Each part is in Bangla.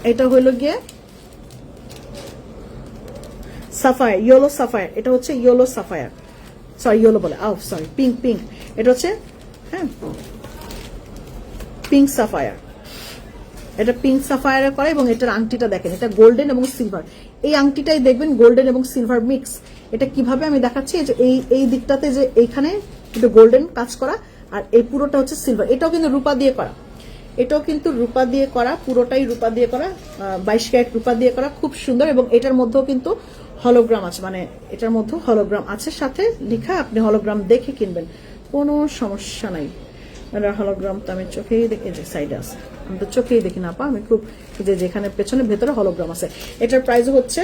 এটা হলো গিয়ে সাফায়ার, ইয়েলো সাফায়ার। এটা হচ্ছে ইয়েলো সাফায়ার, সরি ইয়েলো বলে, সরি পিঙ্ক, পিঙ্ক। এটা হচ্ছে হ্যাঁ পিঙ্ক সাফায়ার, এটা পিঙ্ক সাফায়ারে করে। এবং এটার আংটিটা দেখেন, এটা গোল্ডেন এবং সিলভার। এই আংটিটাই দেখবেন গোল্ডেন এবং সিলভার মিক্স। এটা কিভাবে আমি দেখাচ্ছি, যে এই দিকটাতে যে এইখানে একটু গোল্ডেন কাজ করা, আর এই পুরোটা হচ্ছে সিলভার। এটাও কিন্তু রূপা দিয়ে করা, এটাও কিন্তু রূপা দিয়ে করা, পুরোটাই রূপা দিয়ে করা, 22 ক্যারেট রূপা দিয়ে করা, খুব সুন্দর। এবং এটার মধ্যেও কিন্তু হলোগ্রাম আছে, মানে এটার মধ্যেও হলোগ্রাম আছে, সাথে লেখা, আপনি হলোগ্রাম দেখে কিনবেন, কোনো সমস্যা নাই। হলোগ্রাম তো আমি চোখেই দেখি, যে সাইডে আছে, আমি তো চোখেই দেখি না আপা, আমি খুব যেখানে পেছনে ভেতরে হলোগ্রাম আছে। এটার প্রাইস হচ্ছে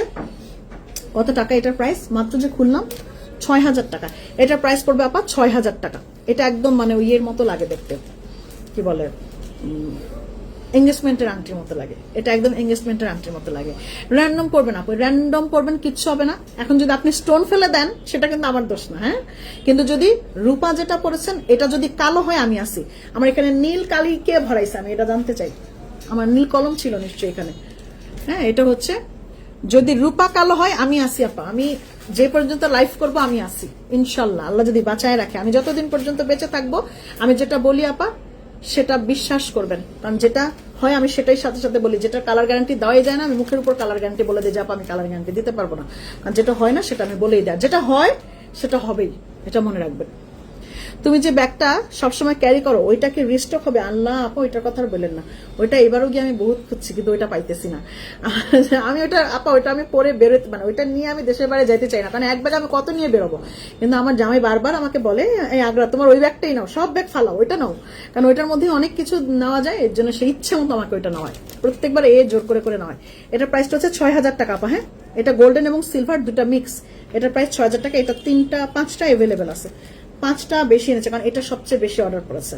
কত টাকা? এটার প্রাইস মাত্র যে খুললাম 6000 টাকা। এটার প্রাইস পড়বে আপা 6000 টাকা। এটা একদম মানে ইয়ের মতো লাগে দেখতে, কি বলে, এঙ্গেজমেন্টের আংটির মতো লাগে। এটা একদম এঙ্গেজমেন্টের আংটির মতো লাগে। র্যান্ডম পড়বেন আপু, র্যান্ডম পড়বেন, কিচ্ছু হবে না। এখন যদি আপনি স্টোন ফেলে দেন, সেটা কিন্তু আমার দোষ না, হ্যাঁ। কিন্তু যদি রূপা যেটা পড়েছেন, এটা যদি কালো হয়, আমি আসি, আমার এখানে নীল কালি কে ভরাইছে, আমি এটা জানতে চাই। আমার নীল কলম ছিল নিশ্চয়ই এখানে, হ্যাঁ। এটা হচ্ছে যদি রূপা কালো হয়, আমি আসি আপা, আমি যে পর্যন্ত লাইভ করব আমি আসি ইনশাল্লাহ, আল্লাহ যদি বাঁচায় রাখে। আমি যতদিন পর্যন্ত বেঁচে থাকবো, আমি যেটা বলি আপা সেটা বিশ্বাস করবেন, কারণ যেটা হয় আমি সেটাই সাথে সাথে বলি। যেটা কালার গ্যারান্টি দেওয়াই যায় না, আমি মুখের উপর কালার গ্যারান্টি বলে দিই যে আপা আমি কালার গ্যারান্টি দিতে পারবো না, কারণ যেটা হয় না সেটা আমি বলেই দেয়। যেটা হয় সেটা হবেই, এটা মনে রাখবেন। তুমি যে ব্যাগটা সবসময় ক্যারি করো, ওইটা কি রিস্টক হবে? আল্লাহ আপা ওইটার কথা বললেন না। ওইটা এবারও গিয়ে আমি বহুত খুঁজছি, কিন্তু ওইটা পাইতেছি না। আমি ওইটা আপা, ওইটা আমি পরে বেরোতে, মানে ওইটা নিয়ে আমি দেশের বাইরে যাইতে চাই না, কারণ এক ব্যাগ আমি কত নিয়ে বেরোবো। কিন্তু আমার জামাই বারবার আমাকে বলে, এই আগ্রা তোমার ওই ব্যাগটাই নাও, সব ব্যাগ ফালাও, ওইটা নাও, কারণ ওইটার মধ্যে অনেক কিছু নেওয়া যায়। এর জন্য সেই ইচ্ছে মতো আমাকে ওইটা নেওয়ায়, প্রত্যেকবার জোর করে করে নেওয়ায়। এটার প্রাইসটা হচ্ছে 6000 টাকা আপা, হ্যাঁ। এটা গোল্ডেন এবং সিলভার দুটা মিক্স। এটার প্রাইস 6000 টাকা। এটা 5টা অ্যাভেলেবেল আছে, 5টা বেশি এনেছে, কারণ এটা সবচেয়ে বেশি অর্ডার করেছে।